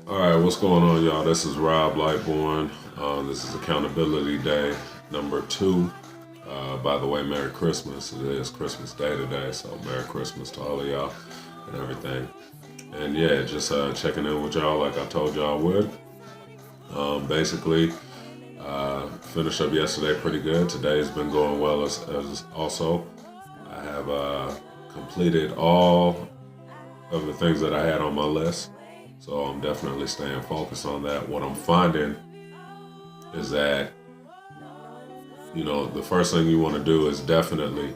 All right, what's going on, y'all? This is Rob Lightbourne. This is Accountability Day number 2. By the way, Merry Christmas. It is Christmas Day today, so Merry Christmas to all of y'all and everything. And yeah, just checking in with y'all like I told y'all I would. Basically, finished up yesterday pretty good. Today's been going well as also. I have completed all of the things that I had on my list. So I'm definitely staying focused on that. What I'm finding is that, the first thing you want to do is definitely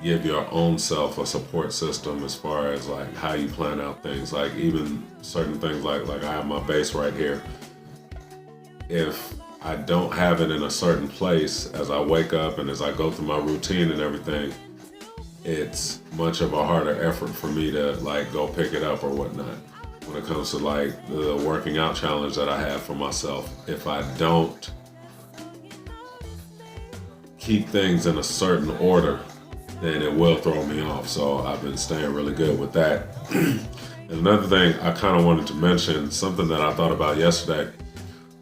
give your own self a support system as far as like how you plan out things. Like even certain things like I have my base right here. If I don't have it in a certain place as I wake up and as I go through my routine and everything, it's much of a harder effort for me to like go pick it up or whatnot. When it comes to like the working out challenge that I have for myself, if I don't keep things in a certain order, then it will throw me off. So I've been staying really good with that. And another thing I kind of wanted to mention, something that I thought about yesterday,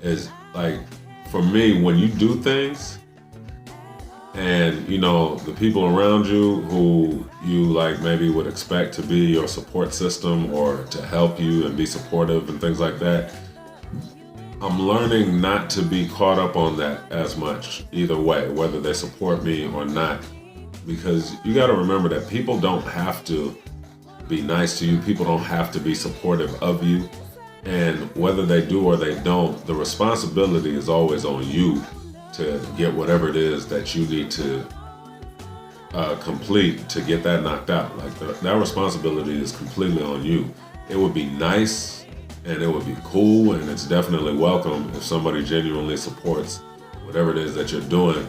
is like for me, when you do things and the people around you who you like maybe would expect to be your support system or to help you and be supportive and things like that, I'm learning not to be caught up on that as much either way, whether they support me or not, because you got to remember that people don't have to be nice to you. People don't have to be supportive of you. And whether they do or they don't, the responsibility is always on you to get whatever it is that you need to complete to get that knocked out. Like that responsibility is completely on you. It would be nice and it would be cool and it's definitely welcome if somebody genuinely supports whatever it is that you're doing.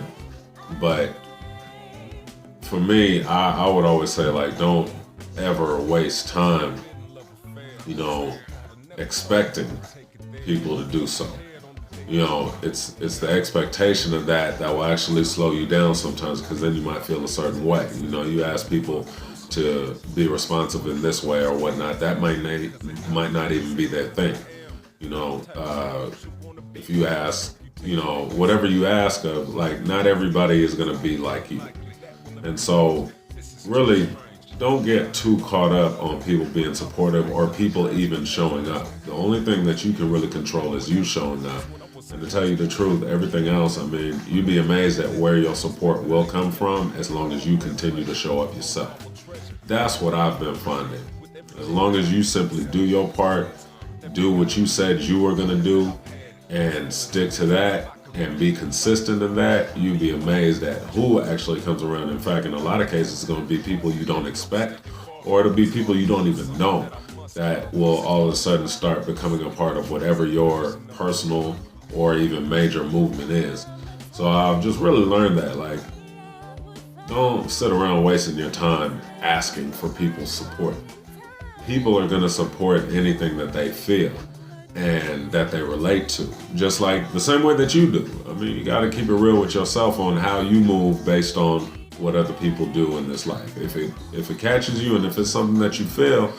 But for me, I would always say like don't ever waste time, expecting people to do so. It's the expectation of that will actually slow you down sometimes, because then you might feel a certain way. You ask people to be responsive in this way or whatnot, that might not even be their thing. If you ask, whatever you ask of, like not everybody is gonna be like you. And so really don't get too caught up on people being supportive or people even showing up. The only thing that you can really control is you showing up. And to tell you the truth, everything else, you'd be amazed at where your support will come from as long as you continue to show up yourself. That's what I've been finding. As long as you simply do your part, do what you said you were gonna do, and stick to that and be consistent in that, you'd be amazed at who actually comes around. In fact, in a lot of cases, it's gonna be people you don't expect, or it'll be people you don't even know that will all of a sudden start becoming a part of whatever your personal or even major movement is. So I've just really learned that, like, don't sit around wasting your time asking for people's support. People are gonna support anything that they feel and that they relate to, just like the same way that you do. You gotta keep it real with yourself on how you move based on what other people do in this life. If it catches you and if it's something that you feel,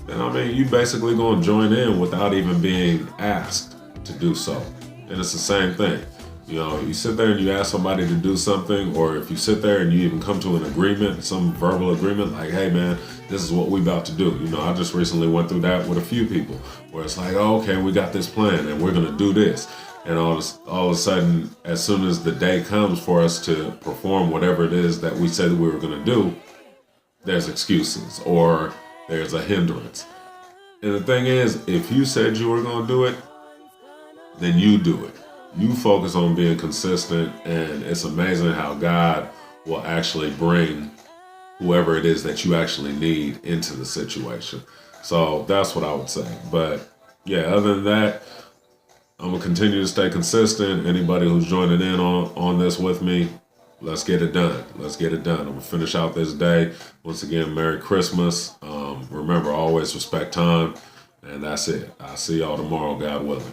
then you basically gonna join in without even being asked to do so. And it's the same thing. You sit there and you ask somebody to do something, or if you sit there and you even come to an agreement, some verbal agreement, like, hey man, this is what we about to do. I just recently went through that with a few people where it's like, oh, okay, we got this plan and we're gonna do this. And all of a sudden, as soon as the day comes for us to perform whatever it is that we said we were gonna do, there's excuses or there's a hindrance. And the thing is, if you said you were gonna do it, then you do it. You focus on being consistent, and it's amazing how God will actually bring whoever it is that you actually need into the situation. So that's what I would say. But yeah, other than that, I'm gonna continue to stay consistent. Anybody who's joining in on this with me, let's get it done. Let's get it done. I'm gonna finish out this day. Once again, Merry Christmas. Remember, always respect time. And that's it. I'll see y'all tomorrow, God willing.